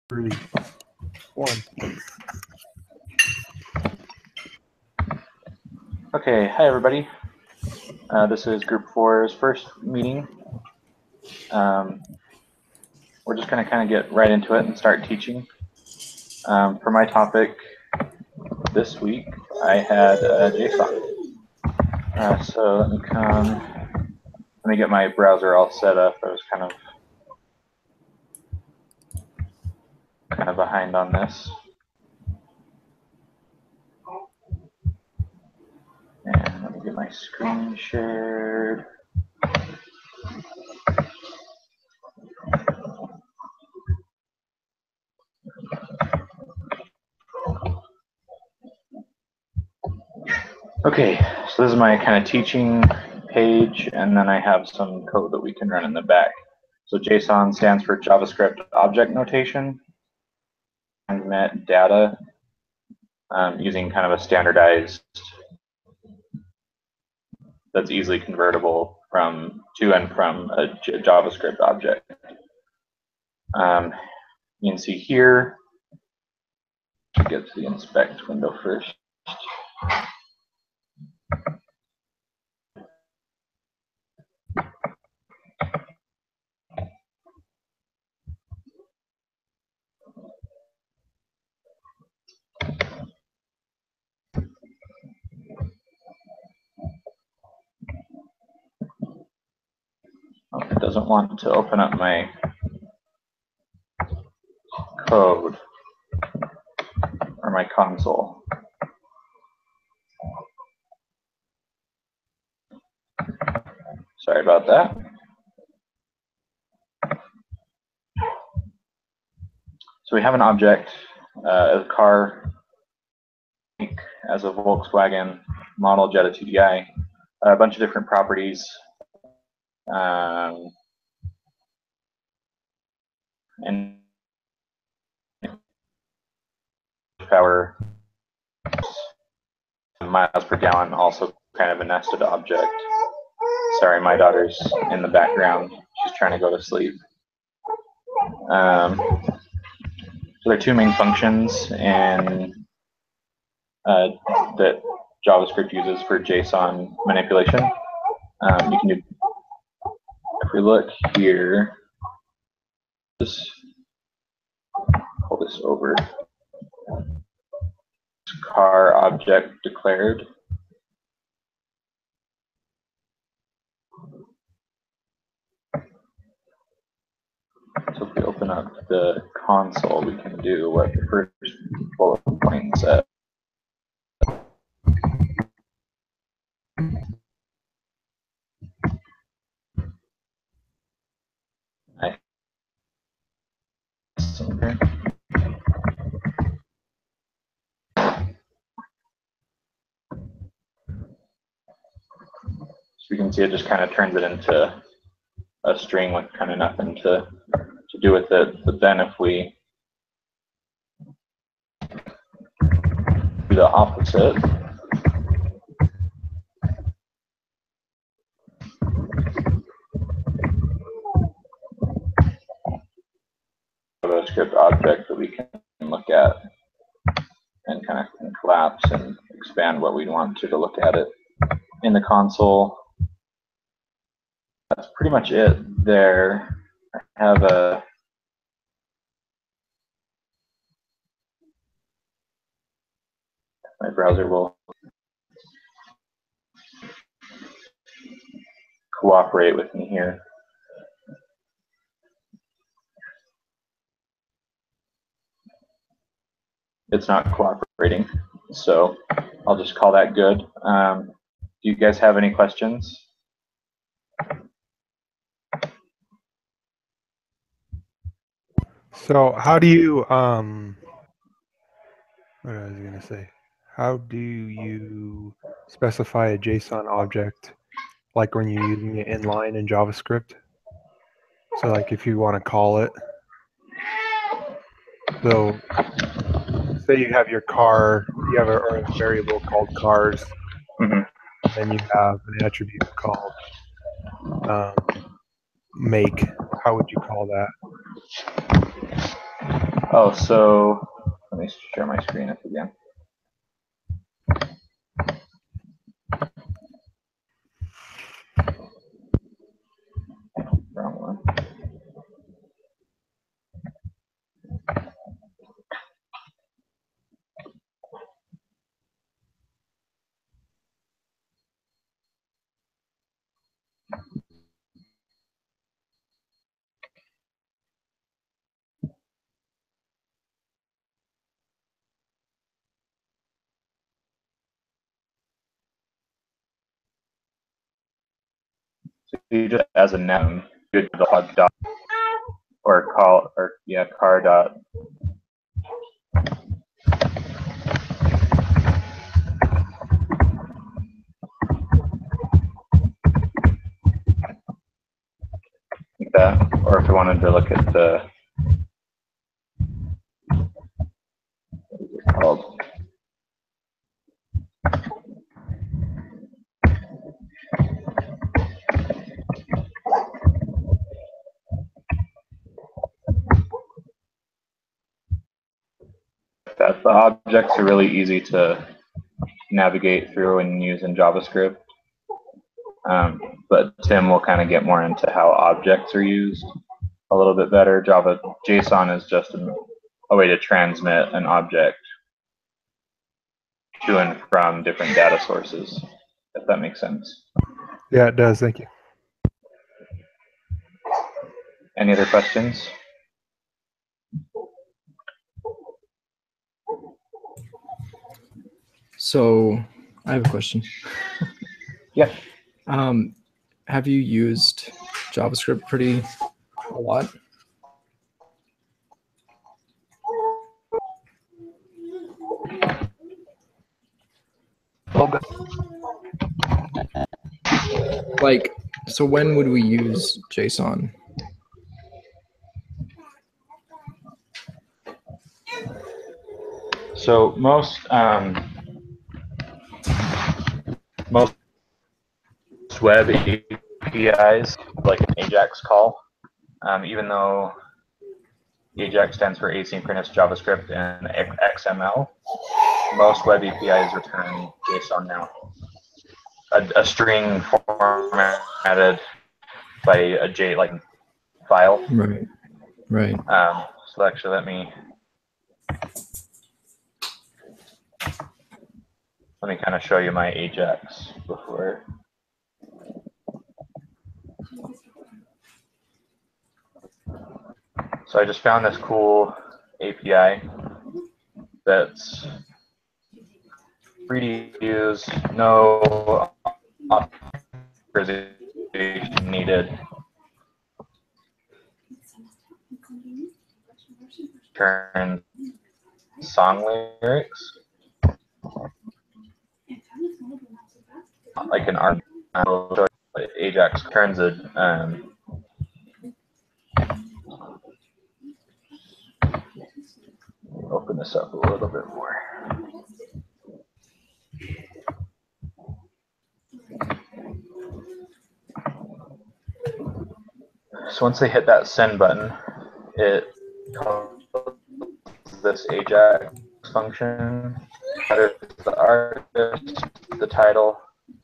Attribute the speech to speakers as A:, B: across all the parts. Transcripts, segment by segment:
A: 3, 1.
B: Okay, hi everybody. This is Group 4's first meeting. We're just going to kind of get right into it and start teaching. For my topic this week, I had JSON. So let me get my browser all set up. I was kind of behind on this. And let me get my screen shared. Okay, so this is my kind of teaching page, and then I have some code that we can run in the back. So JSON stands for JavaScript Object Notation, and met data using kind of a standardized that's easily convertible to and from a JavaScript object. You can see here, let's get to the inspect window first. Oh, it doesn't want to open up my code or my console. Sorry about that. So we have an object, a car as a Volkswagen model Jetta TDI, a bunch of different properties, and power, miles per gallon, also kind of a nested object. Sorry, my daughter's in the background. She's trying to go to sleep. So there are two main functions that JavaScript uses for JSON manipulation. You can do, if we look here, just pull this over. Car object declared. So if we open up the console, we can do what the first bullet point said. Okay. So you can see it just kind of turns it into a string with kind of nothing to do with it. But then if we do the opposite, JavaScript object that we can look at and kind of collapse and expand what we want to look at it in the console. That's pretty much it there. I have my browser will cooperate with me here. It's not cooperating, so I'll just call that good. Do you guys have any questions?
A: So how do you, what was I going to say? How do you specify a JSON object, like when you're using it inline in JavaScript? So like if you want to call it, so say you have your car, you have a variable called cars, and then you have an attribute called make. How would you call that?
B: Oh, so let me share my screen up again. Wrong one. So you just as a noun, you dog dot or call or yeah car dot. Like that, or if you wanted to look at the what is it called? That the objects are really easy to navigate through and use in JavaScript. But Tim will kind of get more into how objects are used a little bit better. JSON is just a way to transmit an object to and from different data sources, if that makes sense.
A: Yeah, it does. Thank you.
B: Any other questions?
C: So I have a question.
B: Yeah.
C: Have you used JavaScript pretty a lot? Like, so when would we use JSON?
B: So most web APIs like an AJAX call, even though AJAX stands for asynchronous JavaScript and XML. Most web APIs return JSON now. A string formatted by a J like file.
C: Right. Right.
B: So actually, let me kind of show you my AJAX before. So I just found this cool API that's free to use, no authorization needed. Turn song lyrics like an art. AJAX turns it. Open this up a little bit more. So once they hit that send button, it calls this AJAX function. That is the artist, the title,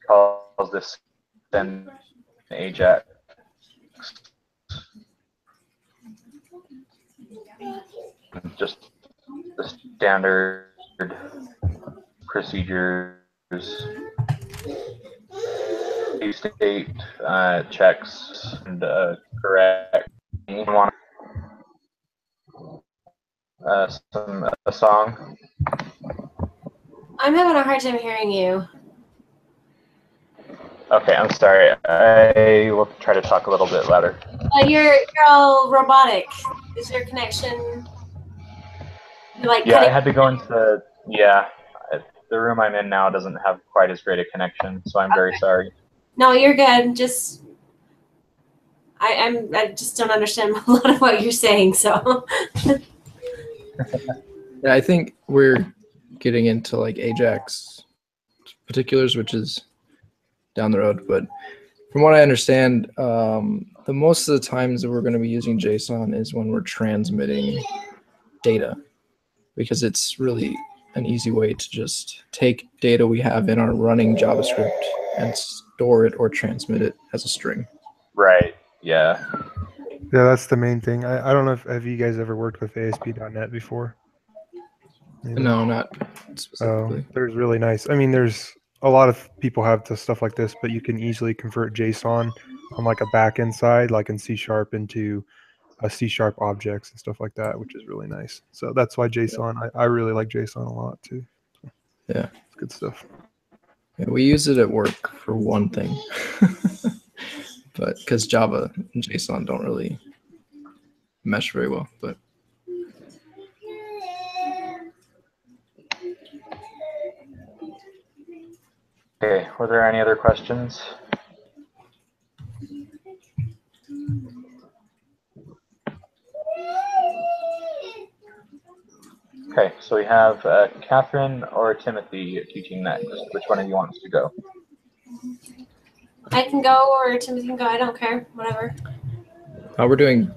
B: calls this send AJAX. Just the standard procedures, state checks, and correct. You want a song?
D: I'm having a hard time hearing you.
B: Okay, I'm sorry. I will try to talk a little bit louder.
D: You're all robotic. Is your connection? Like
B: yeah, I had to go into the room I'm in now doesn't have quite as great a connection, so I'm very sorry.
D: No, you're good. Just I just don't understand a lot of what you're saying. So
C: Yeah, I think we're getting into like AJAX particulars, which is down the road. But from what I understand, the most of the times that we're going to be using JSON is when we're transmitting data, because it's really an easy way to just take data we have in our running JavaScript and store it or transmit it as a string.
B: Right. Yeah.
A: Yeah, that's the main thing. I don't know if have you guys ever worked with ASP.NET before? Maybe.
C: No, not
A: Oh,
C: specifically.
A: there's really nice. I mean, there's a lot of people have the stuff like this, but you can easily convert JSON on like a back-end side, like in C# into a C# objects and stuff like that, which is really nice. So that's why JSON, I really like JSON a lot too.
C: Yeah.
A: It's good stuff.
C: Yeah, we use it at work for one thing, but because Java and JSON don't really mesh very well. But
B: Okay. Were there any other questions? Okay, so we have Catherine or Timothy teaching next. Which one of you wants to go?
D: I can go or Timothy can go. I don't care. Whatever.
C: we're doing.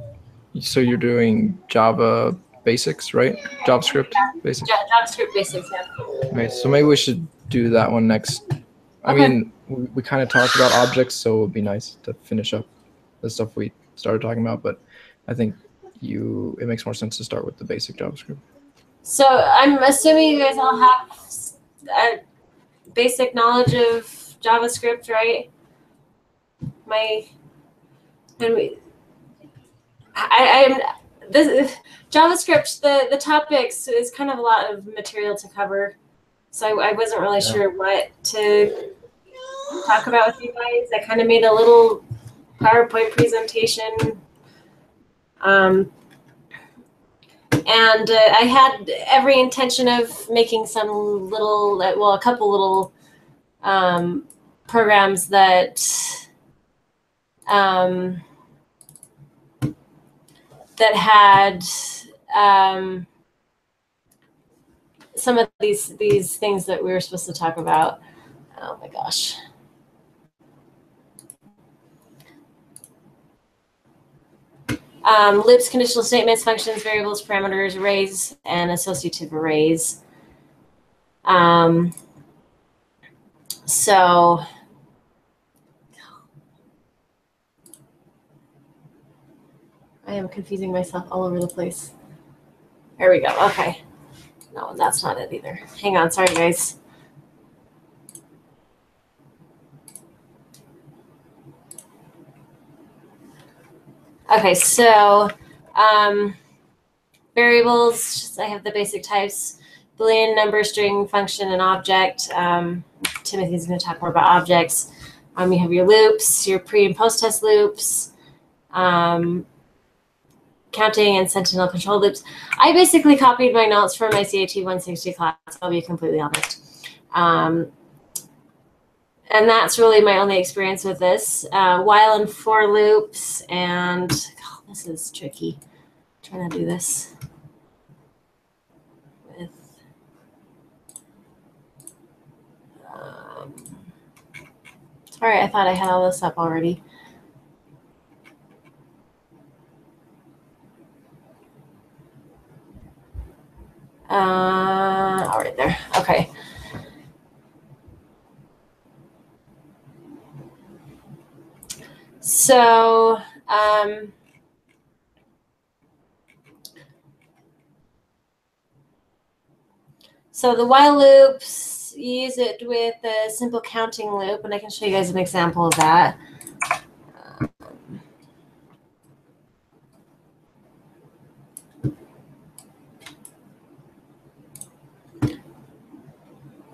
C: So you're doing Java basics, right? JavaScript basics.
D: JavaScript basics, yeah.
C: Okay, so maybe we should do that one next. I
D: Okay.
C: mean, we kind of talked about objects, so it would be nice to finish up the stuff we started talking about. But I think it makes more sense to start with the basic JavaScript.
D: So I'm assuming you guys all have a basic knowledge of JavaScript, right? I'm this JavaScript. The topics is kind of a lot of material to cover, so I wasn't really sure what to talk about with you guys. I kind of made a little PowerPoint presentation. And I had every intention of making some little, a couple little programs that that had some of these things that we were supposed to talk about. Oh my gosh. Loops, conditional statements, functions, variables, parameters, arrays, and associative arrays. So I am confusing myself all over the place. There we go. Okay. No, that's not it either. Hang on. Sorry, guys. Okay, so variables, I have the basic types: Boolean, number, string, function, and object. Timothy's going to talk more about objects. You have your loops, your pre and post test loops, counting and sentinel control loops. I basically copied my notes from my CIT 160 class, I'll be completely honest. And that's really my only experience with this. While and for loops, and this is tricky. I'm trying to do this with sorry, I thought I had all this up already. All right, there. Okay. So so the while loops, you use it with a simple counting loop, and I can show you guys an example of that.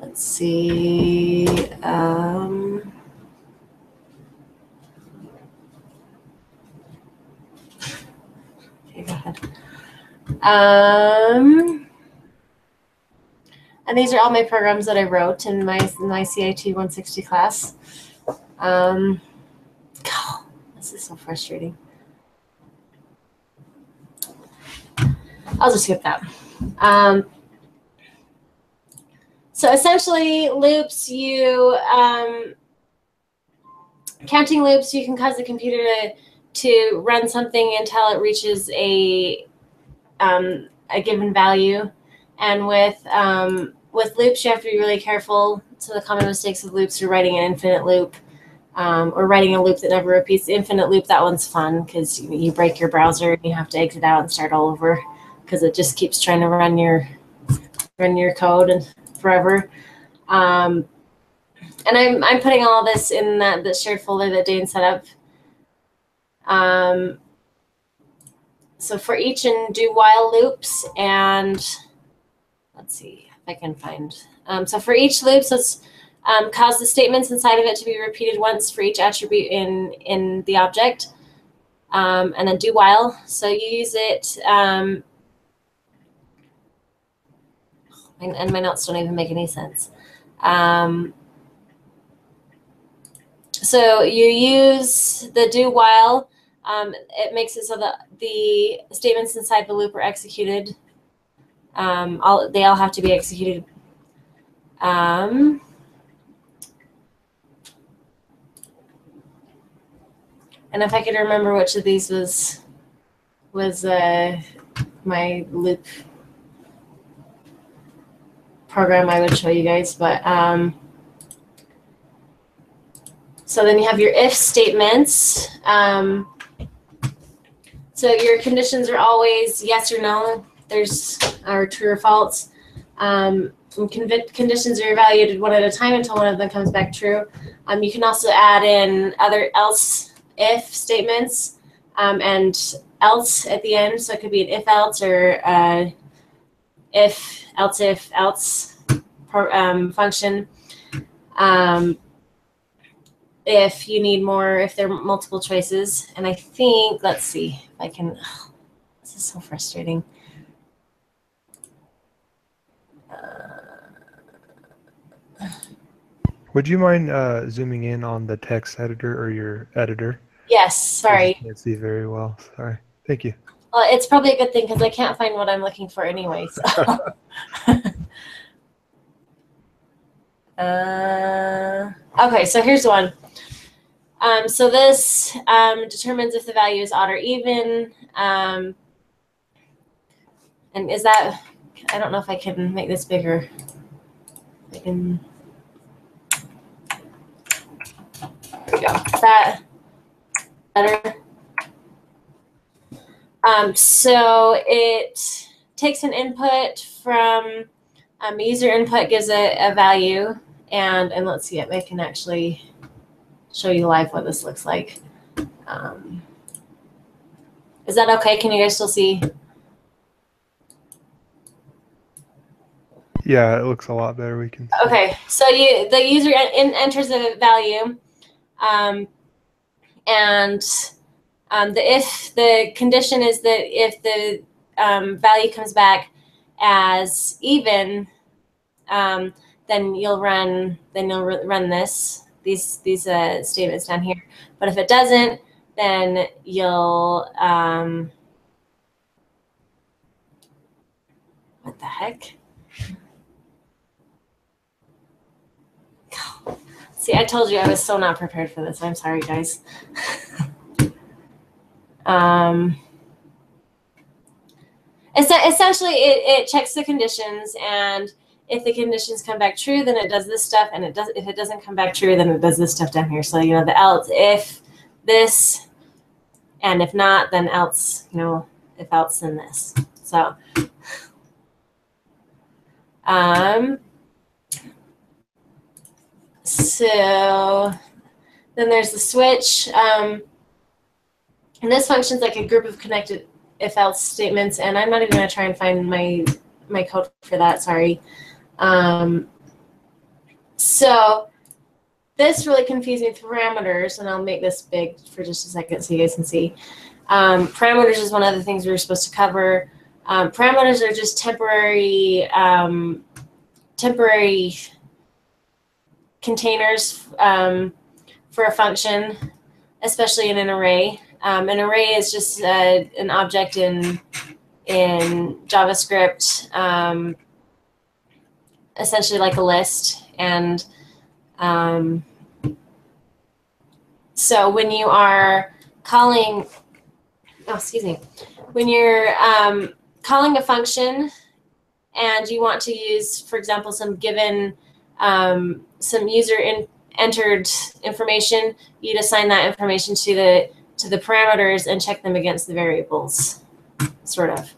D: Let's see. Okay, go ahead. And these are all my programs that I wrote in my CIT 160 class. This is so frustrating. I'll just skip that. So essentially, loops, counting loops, you can cause the computer to run something until it reaches a a given value. And with loops, you have to be really careful. So the common mistakes with loops are writing an infinite loop, or writing a loop that never repeats. The infinite loop, that one's fun because you break your browser and you have to exit out and start all over because it just keeps trying to run your code and forever. And I'm putting all this in the shared folder that Dane set up. So for each and do while loops, and let's see if I can find. So for each loop, so let's cause the statements inside of it to be repeated once for each attribute in the object, and then do while. So you use it, and my notes don't even make any sense. So you use the do while. It makes it so that the statements inside the loop are executed. They all have to be executed. And if I could remember which of these was my loop program, I would show you guys. But so then you have your if statements. So your conditions are always yes or no. Are true or false. Conditions are evaluated one at a time until one of them comes back true. You can also add in other else if statements and else at the end. So it could be an if else or if else function. If you need more, if there are multiple choices. And I think, let's see if I can, this is so frustrating.
A: Would you mind zooming in on the text editor or your editor?
D: Yes, sorry.
A: I can't see very well. Sorry. Thank you.
D: Well, it's probably a good thing because I can't find what I'm looking for anyway. So. Okay, so here's one. So this determines if the value is odd or even. And is that, I don't know if I can make this bigger. I can, there we go. Is that better? So it takes an input from user input, gives a value, and let's see if I can actually show you live what this looks like. Is that okay? Can you guys still see?
A: Yeah, it looks a lot better. We can see.
D: Okay, so the user enters a value, and the condition is that if the value comes back as even, then you'll run these statements down here. But if it doesn't, then you'll what the heck? See, I told you I was so not prepared for this. I'm sorry, guys. Essentially, it checks the conditions, and if the conditions come back true, then it does this stuff, and if it doesn't come back true, then it does this stuff down here. So the else if this, and if not, then else. If else, then this. So. So then there's the switch. And this function's like a group of connected if-else statements, and I'm not even going to try and find my code for that, sorry. So this really confused me with parameters, and I'll make this big for just a second so you guys can see. Parameters is one of the things we were supposed to cover. Parameters are just temporary containers for a function, especially in an array. An array is just an object in JavaScript, essentially like a list. And so when you are calling, when you're calling a function and you want to use, for example, some given, some user entered information, you'd assign that information to the parameters and check them against the variables, sort of.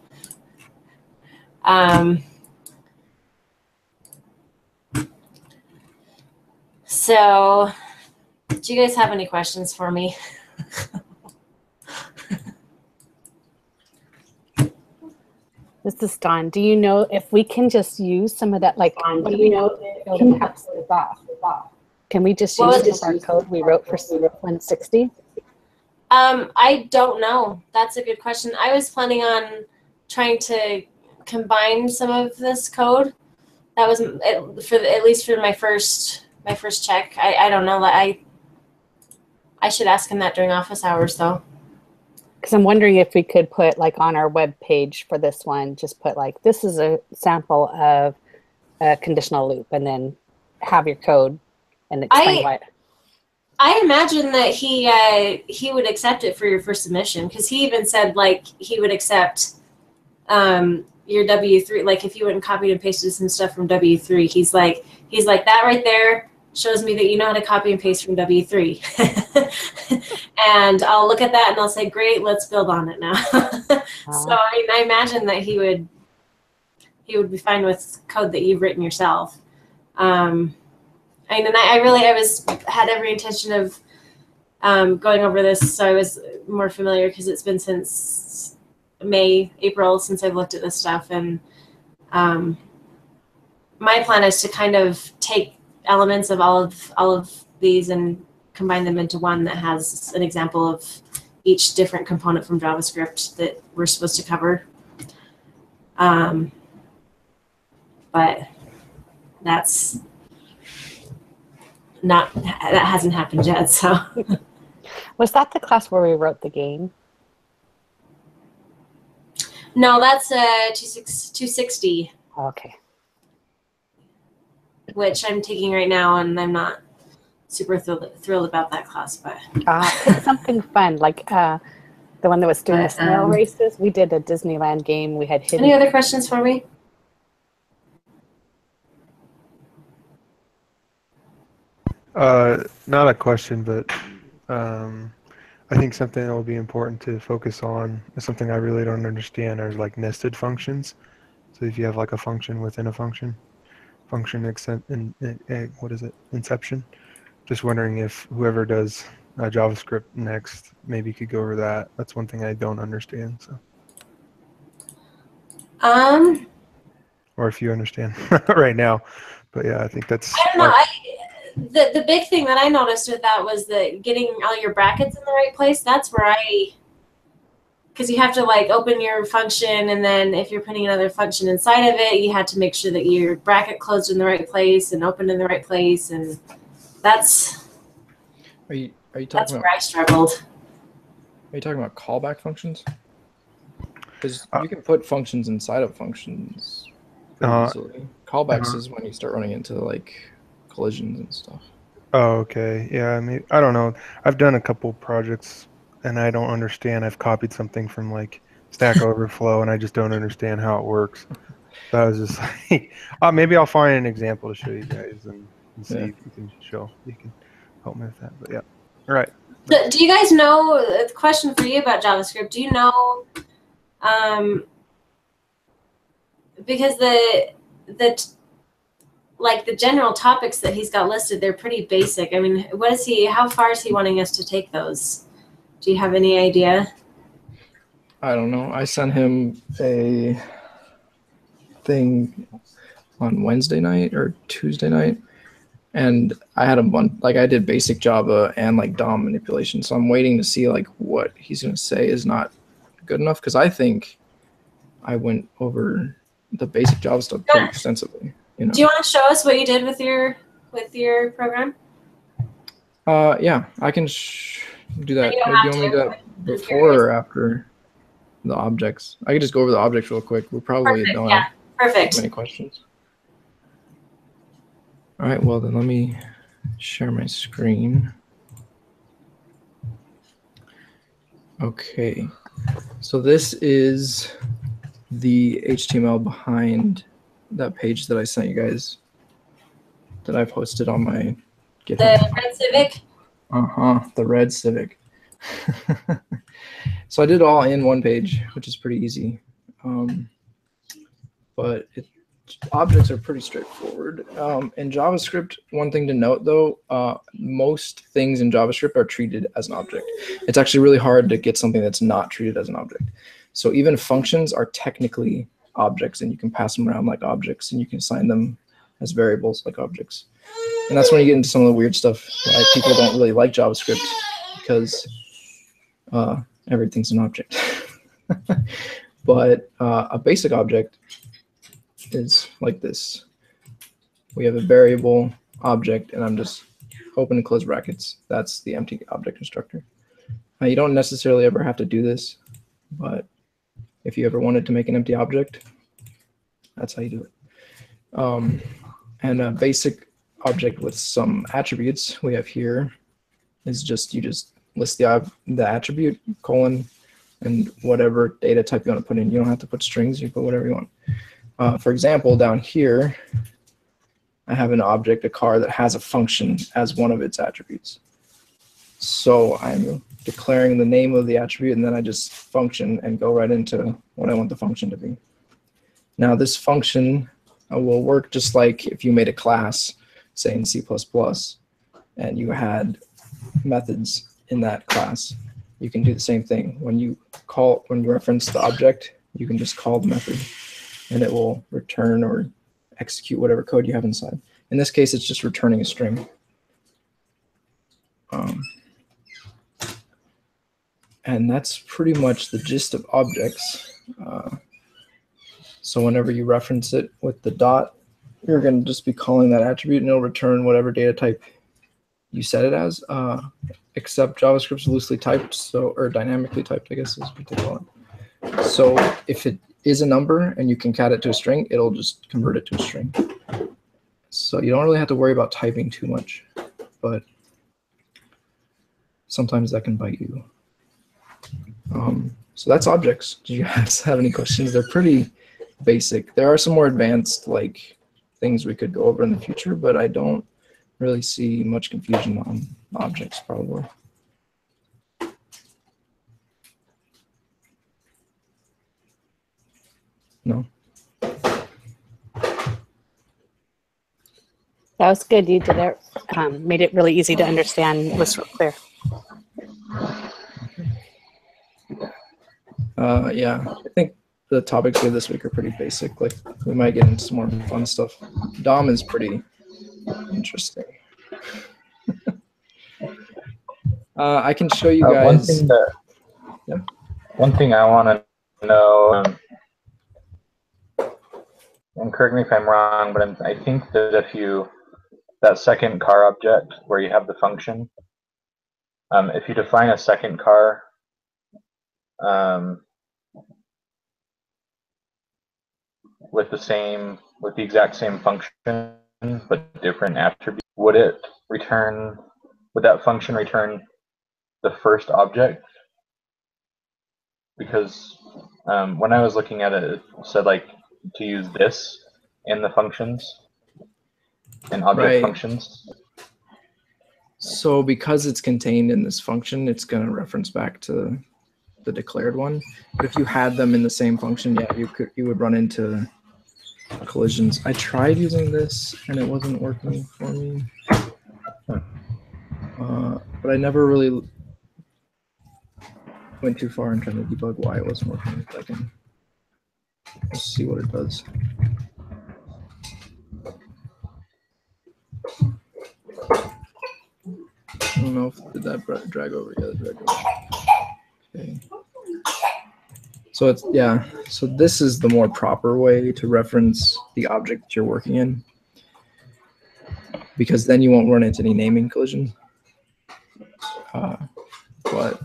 D: So, do you guys have any questions for me?
E: This is Dawn. Do you know if we can just use some of that, like, what do we know? Can we just use some of our code we wrote for 160?
D: I don't know. That's a good question. I was planning on trying to combine some of this code. That was at least for my first check. I don't know. I should ask him that during office hours, though.
E: Because I'm wondering if we could put, like, on our web page for this one, just put, like, this is a sample of a conditional loop, and then have your code and explain what.
D: I imagine that he would accept it for your first submission, because he even said, like, he would accept your W3. Like, if you went and copied and pasted some stuff from W3, he's like that right there shows me that you know how to copy and paste from W3. And I'll look at that and I'll say, great, let's build on it now. So I imagine that he would be fine with code that you've written yourself. I had every intention of going over this, so I was more familiar, because it's been since April since I've looked at this stuff, and my plan is to kind of take elements of all of these and combine them into one that has an example of each different component from JavaScript that we're supposed to cover. But that hasn't happened yet. So
E: was that the class where we wrote the game?
D: No, that's 260.
E: Okay.
D: Which I'm taking right now, and I'm not super thrilled about that class, but
E: It's something fun, like the one that was doing the snail races. We did a Disneyland game. We had hidden.
D: Any other questions for me?
A: Not a question, but I think something that will be important to focus on is something I really don't understand are like nested functions. So if you have like a function within a function inception. Just wondering if whoever does JavaScript next maybe could go over that. That's one thing I don't understand. So. Or if you understand right now, but yeah, I think that's.
D: I don't know. The big thing that I noticed with that was that getting all your brackets in the right place. That's where because you have to like open your function, and then if you're putting another function inside of it, you have to make sure that your bracket closed in the right place and opened in the right place, and that's.
C: Are you talking
D: that's
C: about?
D: Where I struggled.
C: Are you talking about callback functions? Because you can put functions inside of functions pretty easily. Callbacks is when you start running into like collisions and stuff.
A: Oh, okay. Yeah, I mean, I don't know. I've done a couple projects and I don't understand. I've copied something from like Stack Overflow and I just don't understand how it works. So I was just like, maybe I'll find an example to show you guys and see if you can help me with that. But yeah. All right.
D: Do you guys know, a question for you about JavaScript, do you know, because the general topics that he's got listed, they're pretty basic. I mean, how far is he wanting us to take those? Do you have any idea?
C: I don't know. I sent him a thing on Wednesday night or Tuesday night, and I had I did basic Java and like DOM manipulation. So I'm waiting to see like what he's going to say is not good enough, because I think I went over the basic Java stuff pretty extensively. You know.
D: Do you want to show us what you did with your program?
C: Yeah, I can do that. Do you want me to do that before or after the objects? I could just go over the objects real quick. We probably don't have many questions. All right, well then let me share my screen. Okay, so this is the HTML behind that page that I sent you guys that I posted on my GitHub.
D: The red Civic?
C: The red Civic. So I did it all in one page, which is pretty easy. But objects are pretty straightforward. In JavaScript, one thing to note though, most things in JavaScript are treated as an object. It's actually really hard to get something that's not treated as an object. So even functions are technically objects, and you can pass them around like objects, and you can assign them as variables like objects. And that's when you get into some of the weird stuff. Why people don't really like JavaScript, because everything's an object. But a basic object is like this. We have a variable object, and I'm just open and close brackets. That's the empty object constructor. Now, you don't necessarily ever have to do this, but if you ever wanted to make an empty object, that's how you do it. And a basic object with some attributes we have here is just, you just list the attribute, colon, and whatever data type you want to put in. You don't have to put strings, you put whatever you want. For example, down here, I have an object, a car, that has a function as one of its attributes. So I'm declaring the name of the attribute, and then I just function and go right into what I want the function to be. Now this function will work just like if you made a class, say in C++, and you had methods in that class. You can do the same thing. When you reference the object, you can just call the method, and it will return or execute whatever code you have inside. In this case, it's just returning a string. And that's pretty much the gist of objects. So whenever you reference it with the dot, you're going to just be calling that attribute, and it'll return whatever data type you set it as, except JavaScript's loosely typed, or dynamically typed, I guess is what they call it. So if it is a number and you concat it to a string, it'll just convert it to a string. So you don't really have to worry about typing too much, but sometimes that can bite you. So that's objects. Do you guys have any questions? They're pretty basic. There are some more advanced like things we could go over in the future, but I don't really see much confusion on objects probably. No.
E: That was good. You did it. Made it really easy to understand. It was real clear.
C: Yeah, I think the topics here this week are pretty basic. Like we might get into some more fun stuff. DOM is pretty interesting. I can show you guys.
B: One thing I want to know, and correct me if I'm wrong, but I think that if that second car object where you have the function, if you define a second car, with the exact same function but different attributes, would that function return the first object? Because when I was looking at it, it said like to use this in the functions, in object functions.
C: So because it's contained in this function, it's going to reference back to the declared one. But if you had them in the same function, yeah, you would run into collisions. I tried using this and it wasn't working for me. But I never really went too far in trying to debug why it wasn't working. I can just see what it does. I don't know if did that drag over. Yeah, drag over. Okay. So it's so this is the more proper way to reference the object that you're working in, because then you won't run into any naming collision. But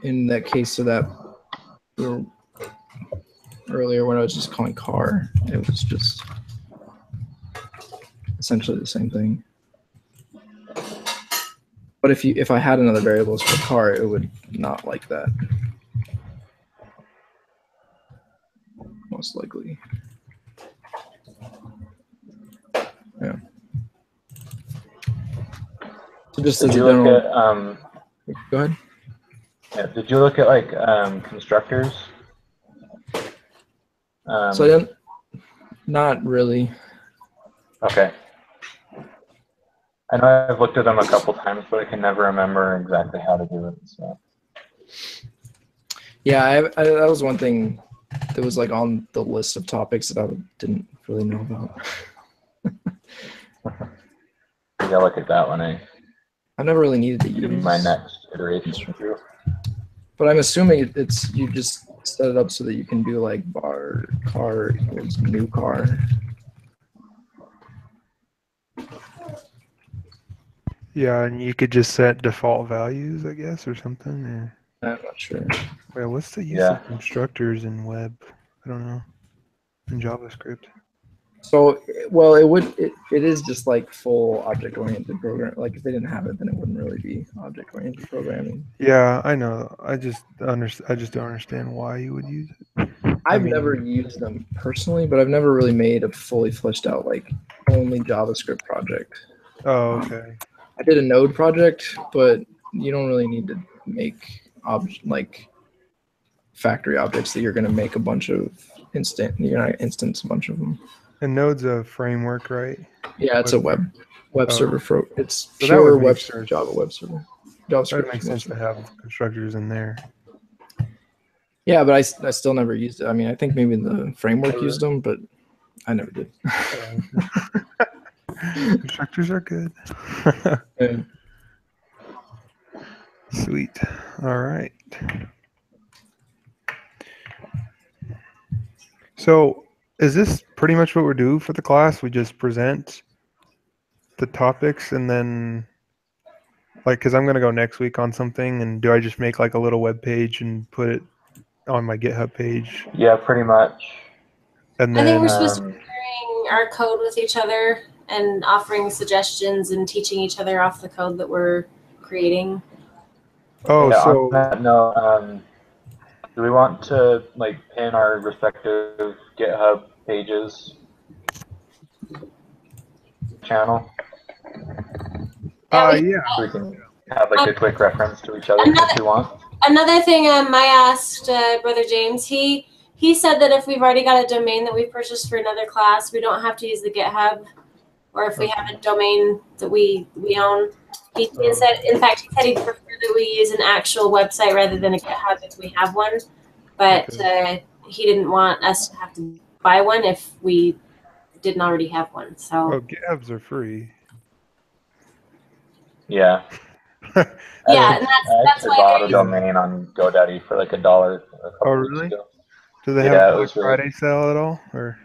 C: in that case of that earlier when I was just calling car, it was just essentially the same thing. But if I had another variable for car, it would not like that. most likely. Yeah. So just
B: Did
C: as a
B: you look
C: general,
B: at
C: go ahead.
B: yeah, did you look at like constructors?
C: So I didn't, not really.
B: Okay. I know I've looked at them a couple times, but I can never remember exactly how to do it. So.
C: Yeah, I that was one thing that was like on the list of topics that I didn't really know about.
B: Maybe I'll look at that one.
C: I've never really needed to
B: Maybe
C: use
B: my next iteration through.
C: But I'm assuming it's you just set it up so that you can do like bar car equals new car.
A: Yeah, and you could just set default values, I guess, or something. Or,
C: I'm not sure.
A: well, what's the use
B: Yeah.
A: of constructors in web? I don't know. In JavaScript.
C: So, well, it is just like full object-oriented program. Like if they didn't have it, then it wouldn't really be object-oriented programming.
A: Yeah, I know. I just don't understand why you would use it.
C: I've
A: mean-
C: never used them personally, but I've never really made a fully fleshed out like only JavaScript project.
A: Oh, okay.
C: I did a Node project, but you don't really need to make like factory objects that you're going to make a bunch of you're going to instance a bunch of them.
A: And Node's a framework, right?
C: Yeah, it's a web server. It's
A: So that would
C: pure
A: make
C: web
A: sense.
C: Java web server.
A: That
C: JavaScript
A: would make sense to have constructors in there.
C: Yeah, but I still never used it. I mean, I think maybe the framework used them, but I never did.
A: Constructors are good.
C: Yeah.
A: Sweet. All right. So is this pretty much what we're doing for the class? We just present the topics and then like, cause I'm going to go next week on something, and do I just make like a little web page and put it on my GitHub page?
B: Yeah, pretty much.
A: And
D: I think
A: then,
D: we're supposed to be sharing our code with each other and offering suggestions and teaching each other off the code that we're creating.
A: oh,
B: Yeah,
A: so
B: on that note, do we want to like pin our respective GitHub pages channel?
A: yeah.
B: So we can have like a quick reference to each other if you want.
D: Another thing I asked Brother James, he said that if we've already got a domain that we've purchased for another class, we don't have to use the GitHub. Or if we have a domain that we own. He said, in fact, he said he'd prefer that we use an actual website rather than a GitHub if we have one. But he didn't want us to have to buy one if we didn't already have one. So
A: GitHubs are free.
B: Yeah.
D: yeah, and
B: I
D: that's
B: actually
D: why
B: bought a
D: there's
B: domain on GoDaddy for like $1 a couple weeks
A: really?
B: ago.
A: Do they
B: Yeah,
A: have
B: it
A: a
B: was
A: Black
B: really-
A: Friday sale at all? Or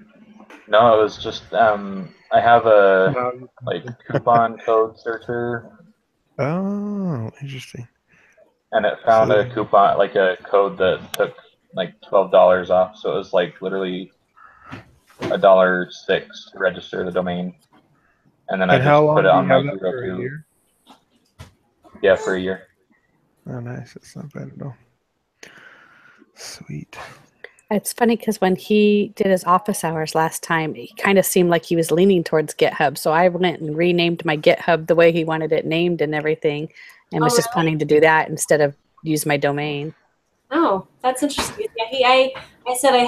B: No, it was just I have a like coupon code searcher,
A: oh, interesting.
B: and it found a coupon, like a code that took like $12 off. So it was like literally $1.06 to register the domain, and then I
A: And
B: just
A: how long
B: put
A: do
B: it
A: you
B: on my
A: have that for? A
B: 02.
A: year?
B: Yeah, for a year.
A: Oh, nice. That's not bad at all. Sweet.
E: It's funny because when he did his office hours last time, he kind of seemed like he was leaning towards GitHub. So I went and renamed my GitHub the way he wanted it named and everything, and was just planning to do that instead of use my domain.
D: Oh, that's interesting. Yeah, I said I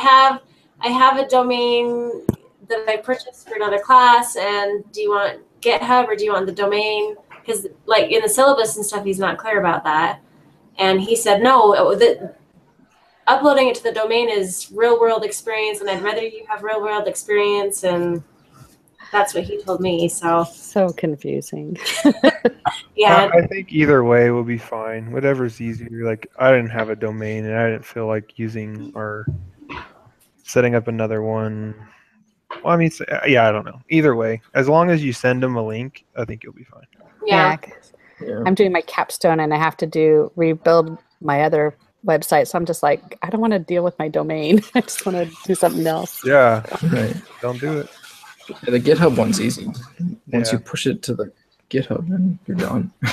D: have a domain that I purchased for another class, and do you want GitHub or do you want the domain? Because like in the syllabus and stuff, he's not clear about that. And he said no. Uploading it to the domain is real world experience, and I'd rather you have real world experience, and that's what he told me. So
E: confusing.
D: yeah,
A: I think either way will be fine. Whatever's easier. Like I didn't have a domain, and I didn't feel like using or setting up another one. Well, I mean, yeah, I don't know. Either way, as long as you send them a link, I think you'll be fine.
D: yeah.
E: 'Cause I'm doing my capstone, and I have to rebuild my other website. So I'm just like, I don't want to deal with my domain. I just want to do something else.
A: Yeah,
C: Right.
A: don't do it.
C: Yeah, the GitHub one's easy. Once
A: Yeah.
C: you push it to the GitHub and you're done.
A: Yeah,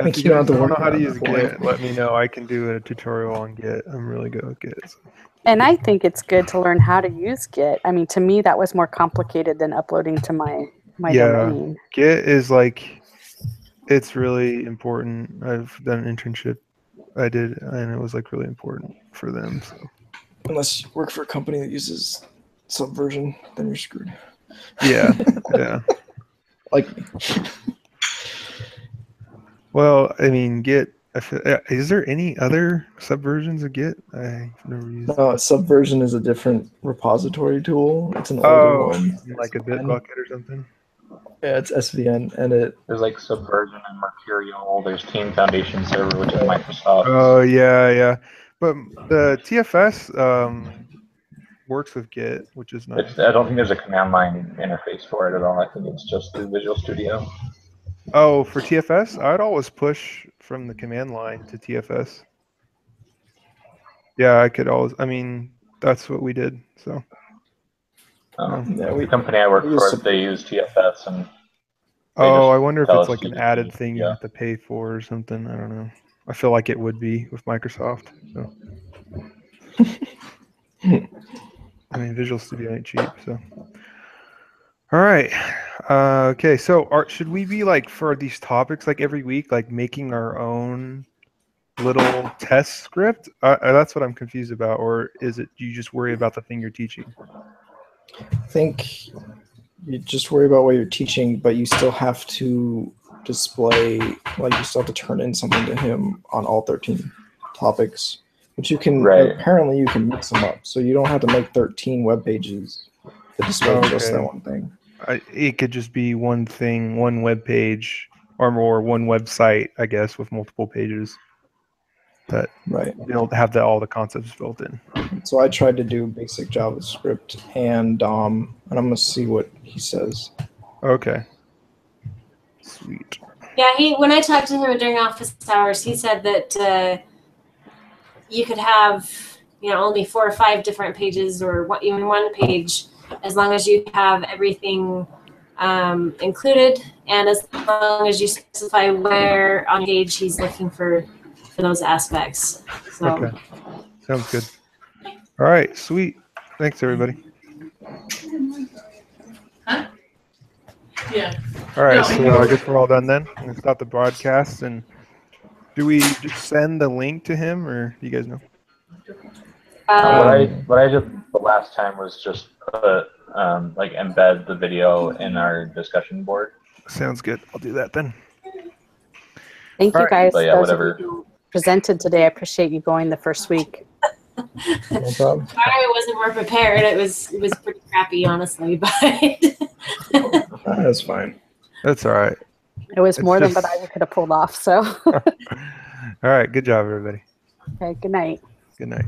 C: Like,
A: if
C: you
A: you
C: don't have
A: guys
C: to
A: don't
C: worry
A: know how to
C: about
A: use
C: deploying.
A: Git, let me know. I can do a tutorial on Git. I'm really good with Git. So.
E: And I think it's good to learn how to use Git. I mean, to me, that was more complicated than uploading to my
A: Yeah,
E: domain.
A: Git is like, it's really important. I've done an internship I did, and it was like really important for them. So
C: Unless you work for a company that uses Subversion, then you're screwed.
A: yeah, yeah.
C: Like,
A: Well, I mean, Git. Is there any other subversions of Git? I've never used.
C: no, Subversion is a different repository tool. It's an older
A: Oh,
C: one.
A: like a Bitbucket or something.
C: Yeah, it's SVN, and it.
B: There's like Subversion and Mercurial. There's Team Foundation Server, which is Microsoft's.
A: Oh yeah, yeah. But the TFS works with Git, which is nice.
B: I don't think there's a command line interface for it at all. I think it's just through Visual Studio.
A: Oh, for TFS, I'd always push from the command line to TFS. Yeah, I could always. I mean, that's what we did. So.
C: Yeah,
B: The company I work
C: we use
B: for, they use TFS, and
A: Oh,
B: just
A: I wonder if
B: tell
A: it's
B: us
A: like
B: to
A: an
B: use
A: added
B: the-
A: thing you
B: yeah.
A: have to pay for or something. I don't know. I feel like it would be with Microsoft. So. I mean, Visual Studio ain't cheap. So. All right. Okay. So, should we be like for these topics like every week, like making our own little test script? That's what I'm confused about. Or is it you just worry about the thing you're teaching?
C: I think you just worry about what you're teaching, but you still have to display, like, you still have to turn in something to him on all 13 topics, which you can,
B: Right.
C: apparently you can mix them up. So you don't have to make 13 web pages to display just that
A: Okay.
C: one thing.
A: It could just be one thing, one web page, or more, one website, I guess, with multiple pages that
C: Right.
A: have all the concepts built in.
C: So I tried to do basic JavaScript and I'm gonna see what he says.
A: Okay. Sweet.
D: Yeah, when I talked to him during office hours, he said that you could have, only 4 or 5 different pages or even one page, as long as you have everything included, and as long as you specify where on page he's looking for those aspects. So.
A: Okay. Sounds good. All right. Sweet. Thanks, everybody.
F: Huh? Yeah.
A: All right.
F: No.
A: So I guess we're all done then. I'm going to stop the broadcast. And do we just send the link to him, or do you guys know?
B: What I did the last time was just put embed the video in our discussion board.
A: Sounds good. I'll do that then.
E: Thank
A: All
E: you
A: right.
E: guys.
B: But yeah,
E: Those of
B: whatever.
E: you who presented today. I appreciate you going the first week.
C: No problem.
D: I wasn't more prepared. It was pretty crappy, honestly, but
C: That's fine.
A: That's all right.
E: It was
A: It's
E: more than
A: just-
E: what I could have pulled off. So,
A: All right. Good job, everybody.
E: okay, good night.
A: Good night.